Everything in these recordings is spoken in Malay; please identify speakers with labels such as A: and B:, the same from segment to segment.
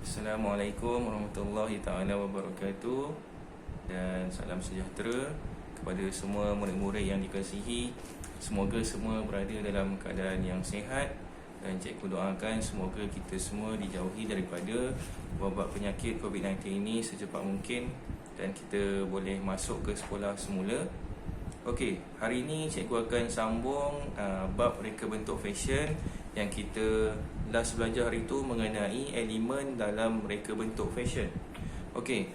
A: Assalamualaikum warahmatullahi taala wabarakatuh. Dan salam sejahtera kepada semua murid-murid yang dikasihi. Semoga semua berada dalam keadaan yang sihat. Dan cikgu doakan semoga kita semua dijauhi daripada wabak penyakit COVID-19 ini secepat mungkin, dan kita boleh masuk ke sekolah semula. Okey, hari ini cikgu akan sambung bab reka bentuk fashion yang kita last belajar hari itu mengenai elemen dalam reka bentuk fashion. Okey,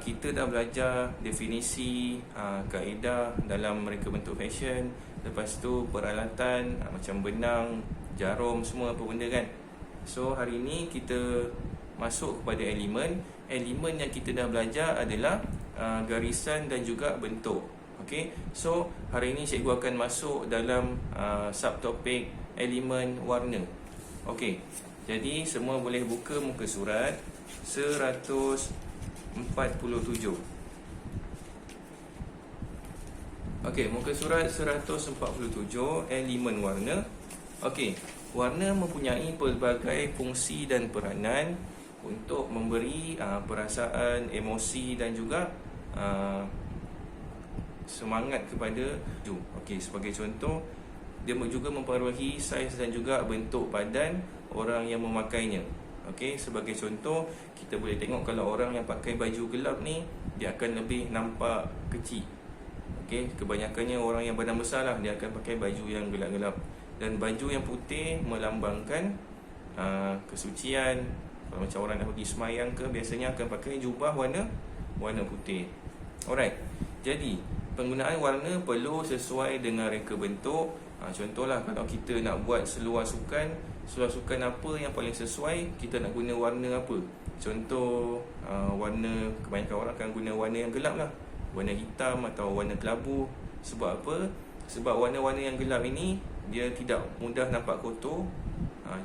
A: kita dah belajar definisi, kaedah dalam reka bentuk fashion. Lepas tu peralatan macam benang, jarum, semua apa benda kan. So hari ini kita masuk kepada elemen. Elemen yang kita dah belajar adalah garisan dan juga bentuk. Okey, so hari ini cikgu akan masuk dalam subtopik elemen warna. Okey, jadi semua boleh buka muka surat 147. Okey, muka surat 147, elemen warna. Okey, warna mempunyai pelbagai fungsi dan peranan untuk memberi perasaan, emosi dan juga semangat kepada tu. Okey, sebagai contoh, dia juga mempengaruhi saiz dan juga bentuk badan orang yang memakainya. Okey, sebagai contoh, kita boleh tengok kalau orang yang pakai baju gelap ni, dia akan lebih nampak kecil. Okey, kebanyakannya orang yang badan besar lah, dia akan pakai baju yang gelap-gelap. Dan baju yang putih melambangkan kesucian. Kalau macam orang nak pergi semayang ke, biasanya akan pakai jubah warna putih. Alright, jadi penggunaan warna perlu sesuai dengan reka bentuk. Contohlah, kalau kita nak buat seluar sukan apa yang paling sesuai, kita nak guna warna apa? Contoh, warna, kebanyakan orang akan guna warna yang gelap lah, warna hitam atau warna kelabu. Sebab apa? Sebab warna-warna yang gelap ini dia tidak mudah nampak kotor.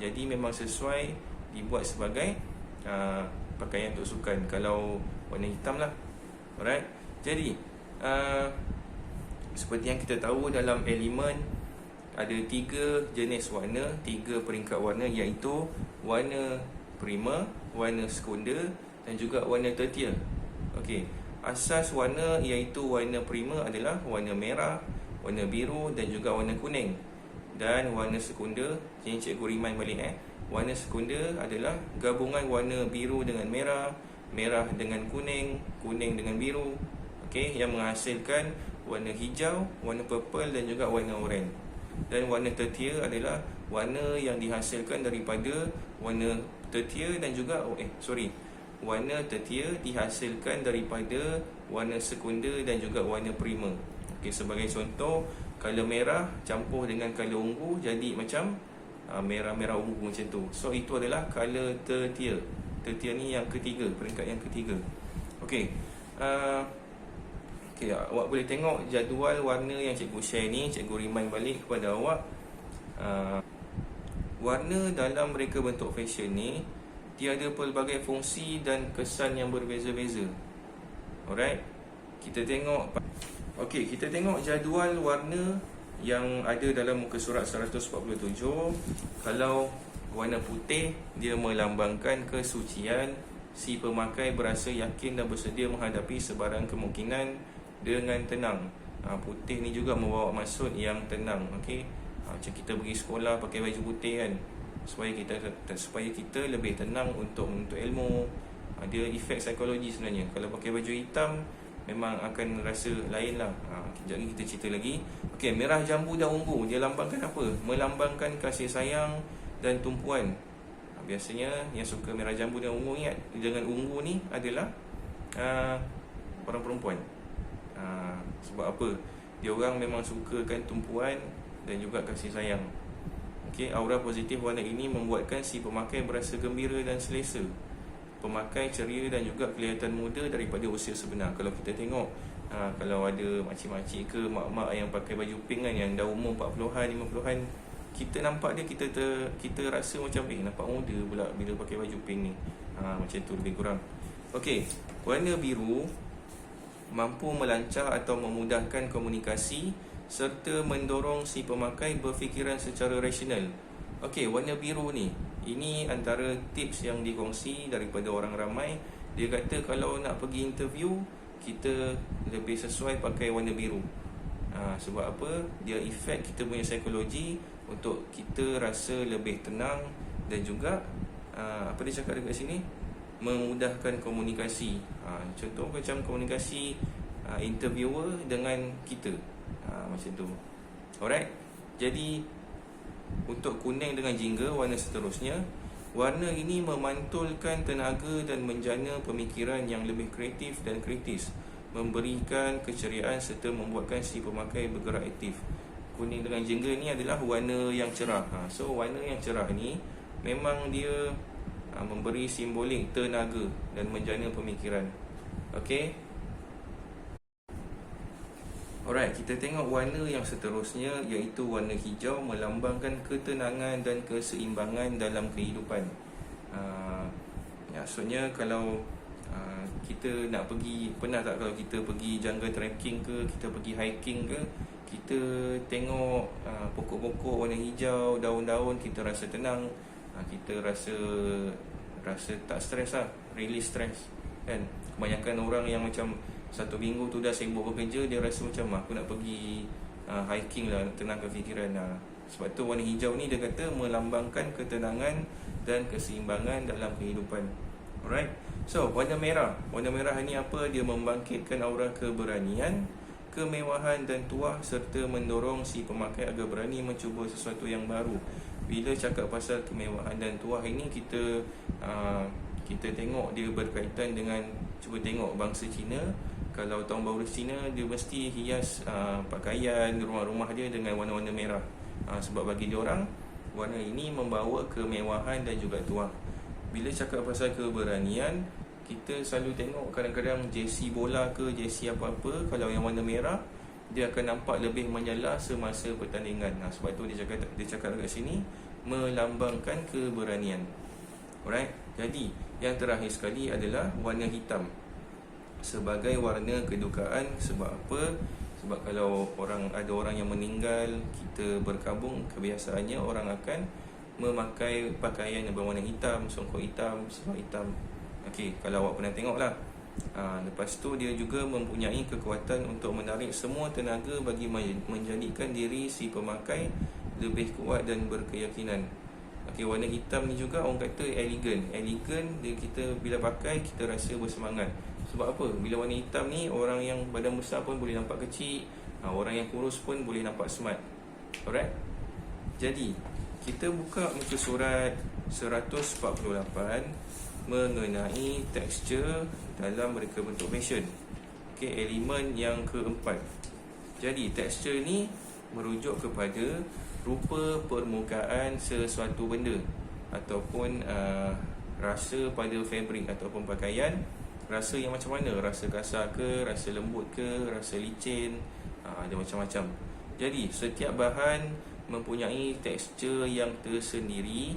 A: Jadi memang sesuai dibuat sebagai pakaian untuk sukan. Kalau warna hitam lah. Alright, jadi seperti yang kita tahu, dalam elemen ada 3 jenis warna, 3 peringkat warna, iaitu warna primer, warna sekunder dan juga warna tertier. Okey, asas warna iaitu warna primer adalah warna merah, warna biru dan juga warna kuning. Dan warna sekunder, ini cikgu remind balik warna sekunder adalah gabungan warna biru dengan merah, merah dengan kuning, kuning dengan biru. Okey, yang menghasilkan warna hijau, warna purple dan juga warna oranye. Dan warna tertier adalah warna yang dihasilkan daripada warna tertier dan juga warna tertier dihasilkan daripada warna sekunder dan juga warna primer. Okey, sebagai contoh, color merah campur dengan color ungu jadi macam merah-merah ungu macam tu. So itu adalah color tertier. Tertier ni yang ketiga, peringkat yang ketiga. Okey, awak boleh tengok jadual warna yang cikgu share ni. Cikgu remind balik kepada awak, warna dalam reka bentuk fashion ni dia ada pelbagai fungsi dan kesan yang berbeza-beza. Alright, kita tengok. Okey, kita tengok jadual warna yang ada dalam muka surat 147. Kalau warna putih, dia melambangkan kesucian. Si pemakai berasa yakin dan bersedia menghadapi sebarang kemungkinan dengan tenang. Putih ni juga membawa maksud yang tenang. Okey, macam kita pergi sekolah pakai baju putih kan, supaya kita lebih tenang untuk menuntut ilmu. Dia efek psikologi sebenarnya. Kalau pakai baju hitam, memang akan rasa lain lah. Kejap lagi kita cerita lagi. Okey, merah jambu dan ungu, dia lambangkan apa? Melambangkan kasih sayang dan tumpuan. Biasanya yang suka merah jambu dan ungu, ingat, dengan ungu ni adalah orang perempuan. Sebab apa? Dia orang memang sukakan tumpuan dan juga kasih sayang. Okey, aura positif warna ini membuatkan si pemakai berasa gembira dan selesa. Pemakai ceria dan juga kelihatan muda daripada usia sebenar. Kalau kita tengok, kalau ada makcik-makcik ke mak-mak yang pakai baju pink kan, yang dah umur 40-an, 50-an, kita nampak dia, kita rasa macam nampak muda pula bila pakai baju pink ni. Macam tu lebih kurang. Okey, warna biru mampu melancar atau memudahkan komunikasi serta mendorong si pemakai berfikiran secara rasional. Okey, warna biru ni Ini antara tips yang dikongsi daripada orang ramai. Dia kata kalau nak pergi interview, kita lebih sesuai pakai warna biru. Sebab apa? Dia efek kita punya psikologi untuk kita rasa lebih tenang. Dan juga apa dia cakap dekat sini, memudahkan komunikasi. Contoh macam komunikasi interviewer dengan kita, macam tu. Alright. Jadi untuk kuning dengan jingga, warna seterusnya, warna ini memantulkan tenaga dan menjana pemikiran yang lebih kreatif dan kritis, memberikan keceriaan serta membuatkan si pemakai bergerak aktif. Kuning dengan jingga ni adalah warna yang cerah. So warna yang cerah ni memang dia memberi simbolik tenaga dan menjana pemikiran. Okay. Alright, kita tengok warna yang seterusnya, iaitu warna hijau, melambangkan ketenangan dan keseimbangan dalam kehidupan. Maksudnya kalau kita nak pergi, pernah tak kalau kita pergi jungle trekking ke, kita pergi hiking ke, kita tengok pokok-pokok warna hijau, daun-daun, kita rasa tenang, kita rasa tak stres lah, release stres kan. Kebanyakan orang yang macam satu minggu tu dah sibuk bekerja, dia rasa macam aku nak pergi hiking lah, tenangkan fikiran. Sebab tu warna hijau ni dia kata melambangkan ketenangan dan keseimbangan dalam kehidupan. Alright. So warna merah, warna merah ni apa? Dia membangkitkan aura keberanian, kemewahan dan tuah, serta mendorong si pemakai agar berani mencuba sesuatu yang baru. Bila cakap pasal kemewahan dan tuah ini, kita tengok dia berkaitan dengan, cuba tengok bangsa Cina. Kalau tahun baru Cina, dia mesti hias pakaian rumah-rumah dia dengan warna-warna merah. Sebab bagi dia orang, warna ini membawa kemewahan dan juga tuah. Bila cakap pasal keberanian, kita selalu tengok kadang-kadang jersey bola ke jersey apa-apa, kalau yang warna merah, dia akan nampak lebih menyala semasa pertandingan. Sebab tu dia cakap dekat sini, melambangkan keberanian. Alright. Jadi yang terakhir sekali adalah warna hitam sebagai warna kedukaan. Sebab apa? Sebab kalau ada orang yang meninggal, kita berkabung, kebiasaannya orang akan memakai pakaian yang berwarna hitam, songkok hitam, seluar hitam. Okey, kalau awak pernah tengok lah. Lepas tu dia juga mempunyai kekuatan untuk menarik semua tenaga bagi menjadikan diri si pemakai lebih kuat dan berkeyakinan. Okey, warna hitam ni juga orang kata elegan. Elegan, dia kita bila pakai kita rasa bersemangat. Sebab apa? Bila warna hitam ni, orang yang badan besar pun boleh nampak kecil, orang yang kurus pun boleh nampak smart. Alright. Jadi kita buka muka surat 148 mengenai tekstur dalam reka bentuk fashion. Okey, elemen yang keempat. Jadi tekstur ni merujuk kepada rupa permukaan sesuatu benda ataupun rasa pada fabrik ataupun pakaian. Rasa yang macam mana? Rasa kasar ke, rasa lembut ke, rasa licin, ada macam-macam. Jadi setiap bahan mempunyai tekstur yang tersendiri.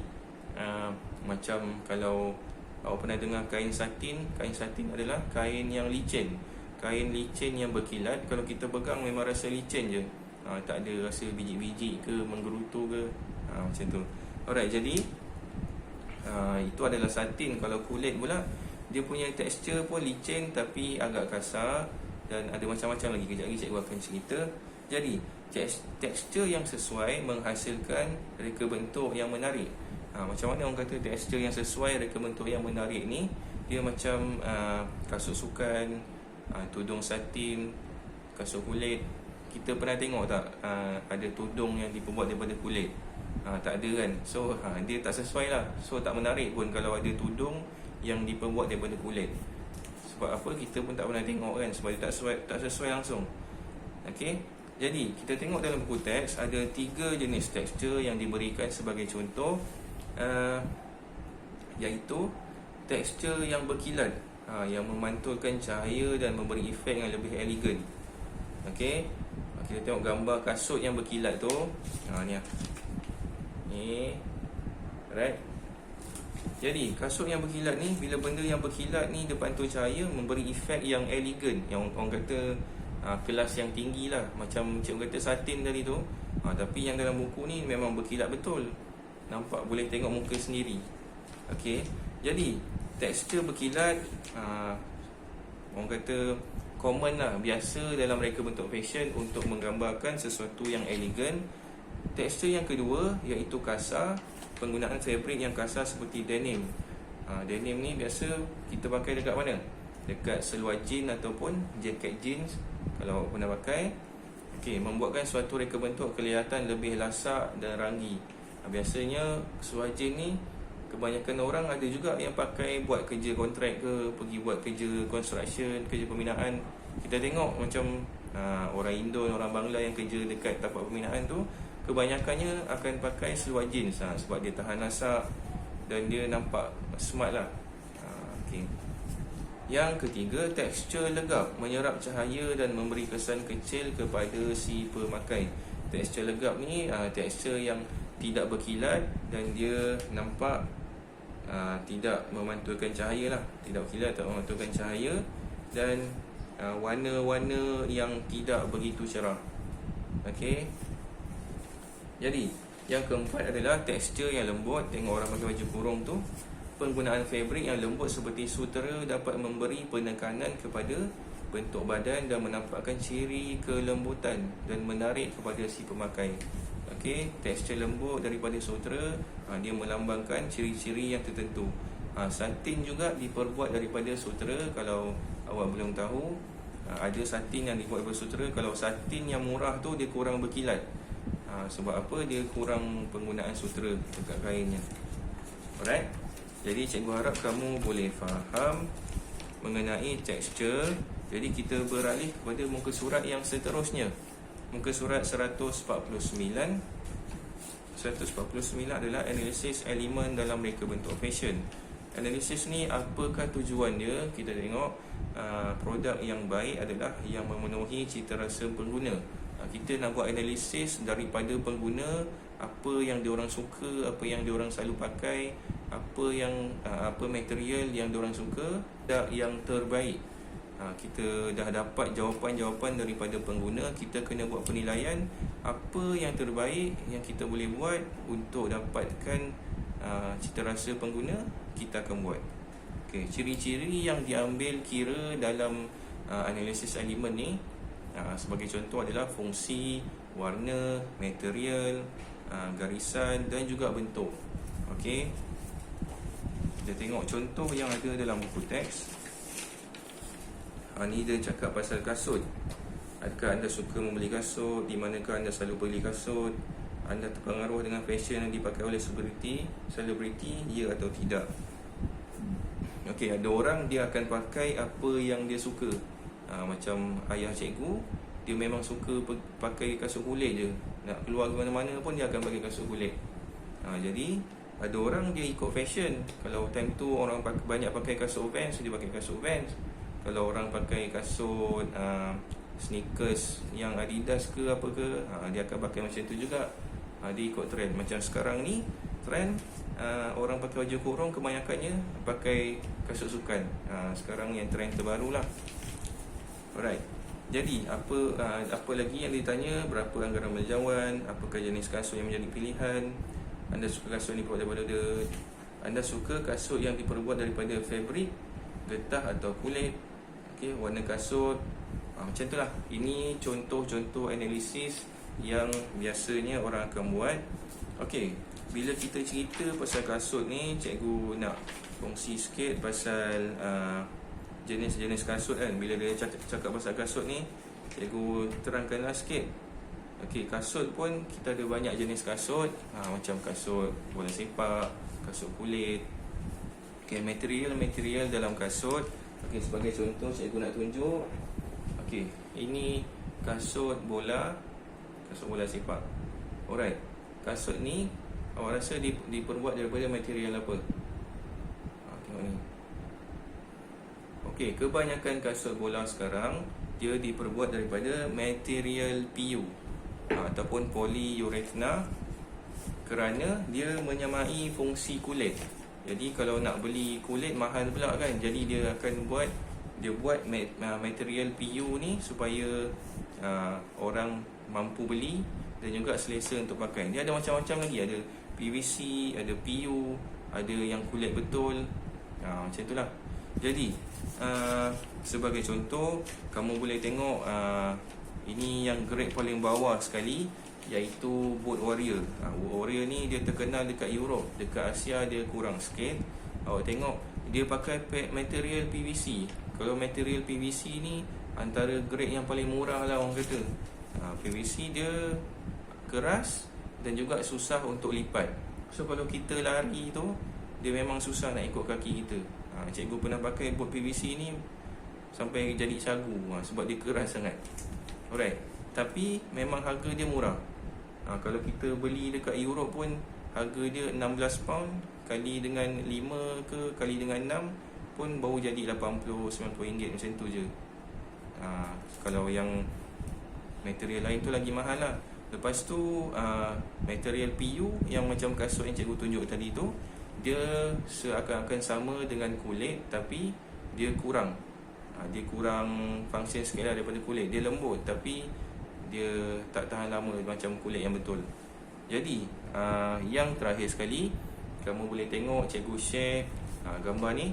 A: Macam kalau awak pernah dengar kain satin, kain satin adalah kain yang licin. Kain licin yang berkilat, kalau kita pegang memang rasa licin je, tak ada rasa biji-biji ke, menggerutu ke, macam tu. Alright, jadi itu adalah satin. Kalau kulit pula, dia punya tekstur pun licin tapi agak kasar dan ada macam-macam lagi. Kejap lagi cikgu akan cerita. Jadi tekstur yang sesuai menghasilkan reka bentuk yang menarik. Macam mana orang kata tekstur yang sesuai reka bentuk yang menarik ni? Dia macam kasut sukan, tudung satin, kasut kulit. Kita pernah tengok tak ada tudung yang dibuat daripada kulit? Tak ada kan? So dia tak sesuai lah. So tak menarik pun kalau ada tudung yang diperbuat daripada kulit. Sebab apa? Kita pun tak pernah tengok kan, sebab dia tak sesuai langsung. Okey. Jadi kita tengok dalam buku teks ada 3 jenis tekstur yang diberikan sebagai contoh, iaitu tekstur yang berkilat, yang memantulkan cahaya dan memberi efek yang lebih elegan. Okey. Kita tengok gambar kasut yang berkilat tu. Ni. Right. Jadi kasut yang berkilat ni, bila benda yang berkilat ni dia pantul cahaya, memberi efek yang elegan, yang orang kata kelas yang tinggi lah. Macam cikgu kata satin tadi tu, tapi yang dalam buku ni memang berkilat betul. nampak, boleh tengok muka sendiri. Okey, jadi tekstur berkilat orang kata common lah, biasa dalam reka bentuk fashion untuk menggambarkan sesuatu yang elegan. Tekstur yang kedua iaitu kasar, penggunaan fabric yang kasar seperti denim. Denim ni biasa kita pakai dekat mana? Dekat seluar jeans ataupun jaket jeans kalau pernah pakai. Okey, membuatkan suatu reka bentuk kelihatan lebih lasak dan ranggi. Biasanya seluar jeans ni kebanyakan orang ada juga yang pakai buat kerja kontrak ke, pergi buat kerja construction, kerja pembinaan. Kita tengok macam orang Indon, orang Bangla yang kerja dekat tapak pembinaan tu, kebanyakannya akan pakai seluar jeans sebab dia tahan lasak dan dia nampak smart lah. Okay. Yang ketiga, tekstur legap, menyerap cahaya dan memberi kesan kecil kepada si pemakai. Tekstur legap ni tekstur yang tidak berkilat dan dia nampak tidak memantulkan cahaya lah. Tidak berkilat, tak memantulkan cahaya, dan warna-warna yang tidak begitu cerah. Okey. Jadi yang keempat adalah tekstur yang lembut. Tengok orang pakai baju kurung tu, penggunaan fabric yang lembut seperti sutera dapat memberi penekanan kepada bentuk badan dan menampakkan ciri kelembutan dan menarik kepada si pemakai. Okey, tekstur lembut daripada sutera, dia melambangkan ciri-ciri yang tertentu. Satin juga diperbuat daripada sutera. Kalau awak belum tahu, ada satin yang dibuat daripada sutera. Kalau satin yang murah tu dia kurang berkilat. Sebab apa? Dia kurang penggunaan sutera dekat kainnya. Alright. Jadi cikgu harap kamu boleh faham mengenai tekstur. Jadi kita beralih kepada muka surat yang seterusnya. Muka surat 149 adalah analisis elemen dalam reka bentuk fashion. Analisis ni apakah tujuan dia? Kita tengok produk yang baik adalah yang memenuhi cita rasa pengguna. Kita nak buat analisis daripada pengguna, apa yang diorang suka, apa yang diorang selalu pakai, apa material yang diorang suka, produk yang terbaik. Kita dah dapat jawapan-jawapan daripada pengguna. Kita kena buat penilaian apa yang terbaik yang kita boleh buat untuk dapatkan cita rasa pengguna. Kita akan buat. Okay, ciri-ciri yang diambil kira dalam analisis elemen ni, sebagai contoh adalah fungsi, warna, material, garisan dan juga bentuk. Okey, kita tengok contoh yang ada dalam buku teks. Ni dia cakap pasal kasut. Adakah anda suka membeli kasut? Di manakah anda selalu beli kasut? Anda terpengaruh dengan fashion yang dipakai oleh selebriti, ya atau tidak? Okey, ada orang dia akan pakai apa yang dia suka. Macam ayah cikgu, dia memang suka pakai kasut kulit je. Nak keluar ke mana-mana pun dia akan pakai kasut kulit. Jadi ada orang dia ikut fashion. Kalau time tu orang banyak pakai kasut Vans, dia pakai kasut Vans. Kalau orang pakai kasut sneakers yang Adidas ke apa ke, dia akan pakai macam tu juga. Dia ikut trend. Macam sekarang ni trend orang pakai baju kurung kebanyakannya pakai kasut sukan. Sekarang yang trend terbaru lah. Alright. Jadi apa lagi yang ditanya? Berapa anggaran belanjawan? Apakah jenis kasut yang menjadi pilihan? Anda suka kasut yang diperbuat daripada Anda suka kasut yang diperbuat daripada fabrik, getah atau kulit? Okey, warna kasut, macam tu lah. Ini contoh-contoh analisis yang biasanya orang akan buat. Okey, bila kita cerita pasal kasut ni, cikgu nak kongsi sikit pasal jenis-jenis kasut kan. Bila dia cakap pasal kasut ni, cikgu terangkanlah sikit. Okey, kasut pun kita ada banyak jenis kasut. Macam kasut bola sepak, kasut kulit. Okey, material dalam kasut. Okey, sebagai contoh cikgu nak tunjuk. Okey, ini kasut bola sepak. Alright. Kasut ni awak rasa diperbuat daripada material apa? Tengok ni. Okey, kebanyakan kasut bola sekarang dia diperbuat daripada material PU ataupun polyurethane, kerana dia menyamai fungsi kulit. Jadi kalau nak beli kulit mahal pula kan. Jadi dia akan buat material PU ni supaya orang mampu beli dan juga selesa untuk pakai. Dia ada macam-macam lagi. Ada PVC, ada PU, ada yang kulit betul. Macam itulah. Jadi sebagai contoh, kamu boleh tengok ini yang grade paling bawah sekali, iaitu Boat Warrior. Boat Warrior ni dia terkenal dekat Europe, dekat Asia dia kurang sikit. Awak tengok dia pakai material PVC. Kalau material PVC ni antara grade yang paling murah lah orang kata. PVC dia keras dan juga susah untuk lipat. So kalau kita lari tu, dia memang susah nak ikut kaki kita. Cikgu pernah pakai boat PVC ni sampai jadi sagu, sebab dia keras sangat. Alright. Tapi memang harga dia murah. Kalau kita beli dekat Europe pun harga dia 16 pound kali dengan 5 ke kali dengan 6 pun baru jadi 80-90 ringgit macam tu je. Kalau yang material lain tu lagi mahal lah. Lepas tu material PU yang macam kasut yang cikgu tunjuk tadi tu, dia seakan-akan sama dengan kulit, tapi dia kurang dia kurang function sikit lah daripada kulit. Dia lembut tapi dia tak tahan lama macam kulit yang betul. Jadi yang terakhir sekali, kamu boleh tengok cikgu share gambar ni.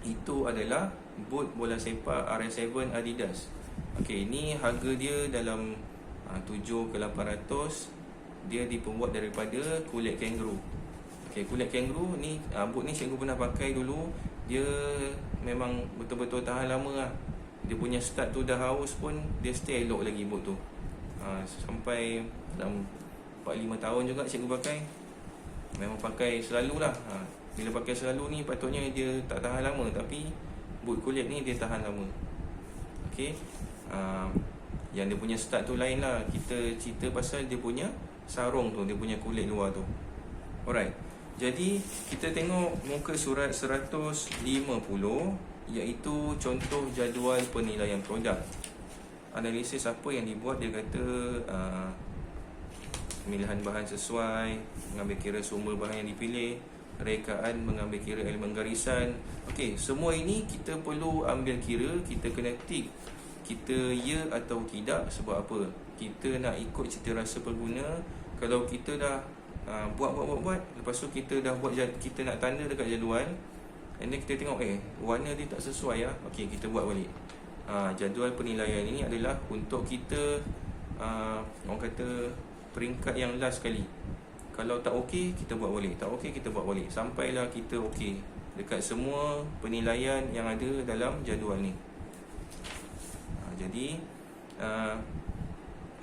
A: Itu adalah boot bola sepak RS7 Adidas. Okey, ni harga dia dalam 7 ke 800. Dia dibuat daripada kulit kangaroo. Okey, kulit kangaroo ni, boot ni cikgu pernah pakai dulu. Dia memang betul-betul tahan lama lah. Dia punya start tu dah haus pun dia stay elok lagi boot tu. Sampai dalam 4-5 tahun juga cikgu pakai. Memang pakai selalulah. Bila pakai selalu ni patutnya dia tak tahan lama, tapi boot kulit ni dia tahan lama. Okey. Yang dia punya start tu lain lah. Kita cerita pasal dia punya sarung tu, dia punya kulit luar tu. Alright. Jadi kita tengok muka surat 150, iaitu contoh jadual penilaian produk. Analisis apa yang dibuat, dia kata pemilihan bahan sesuai, mengambil kira sumber bahan yang dipilih, rekaan mengambil kira elemen garisan. Okey, semua ini kita perlu ambil kira, kita kena tick kita ya atau tidak. Sebab apa? Kita nak ikut cita rasa pengguna. Kalau kita dah buat, lepas tu kita dah buat, kita nak tanda dekat jadual, and then kita tengok warna dia tak sesuai lah. Okey, kita buat balik. Jadual penilaian ini adalah untuk kita orang kata peringkat yang last sekali. Kalau tak okey, kita buat balik. Tak okey, kita buat balik. Sampailah kita okey dekat semua penilaian yang ada dalam jadual ni. Jadi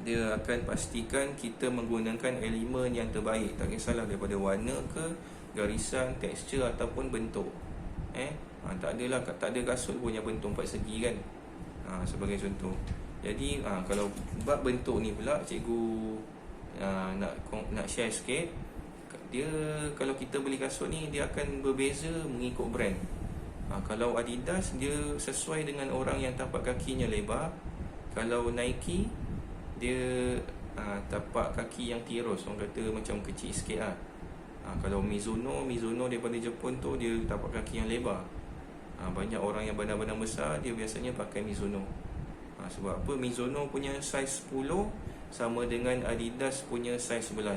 A: dia akan pastikan kita menggunakan elemen yang terbaik. Tak kisahlah daripada warna ke, garisan, tekstur ataupun bentuk. Tak ada kasut pun yang bentuk 4 segi kan. Sebagai contoh. Jadi kalau bab bentuk ni pula, cikgu nak share sikit. Dia, kalau kita beli kasut ni, dia akan berbeza mengikut brand. Kalau Adidas, dia sesuai dengan orang yang tapak kakinya lebar. Kalau Nike, dia tapak kaki yang tirus, orang kata macam kecil sikit lah. Kalau Mizuno daripada Jepun tu, dia tapak kaki yang lebar. Banyak orang yang badan-badan besar, dia biasanya pakai Mizuno. Sebab apa? Mizuno punya saiz 10 sama dengan Adidas punya saiz 11.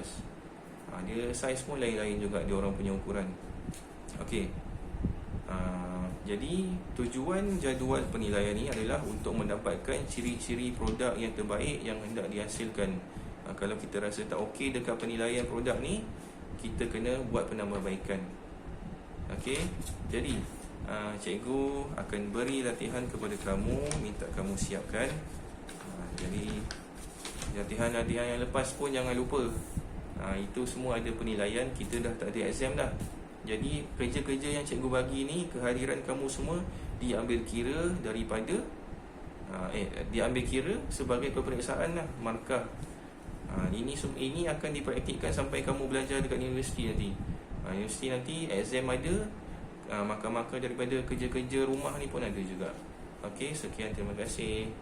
A: Dia saiz pun lain-lain juga, dia orang punya ukuran. Okey. Jadi tujuan jadual penilaian ni adalah untuk mendapatkan ciri-ciri produk yang terbaik yang hendak dihasilkan. Kalau kita rasa tak okey dekat penilaian produk ni, kita kena buat penambahbaikan. Okey. Jadi cikgu akan beri latihan kepada kamu, minta kamu siapkan. Jadi latihan-latihan yang lepas pun jangan lupa. Itu semua ada penilaian. Kita dah tak ada exam dah. Jadi kerja-kerja yang cikgu bagi ni, kehadiran kamu semua diambil kira daripada diambil kira sebagai peperiksaan lah, markah. Ini akan dipraktikkan sampai kamu belajar dekat universiti nanti. Universiti nanti exam ada, markah-markah daripada kerja-kerja rumah ni pun ada juga. Okey, sekian, terima kasih.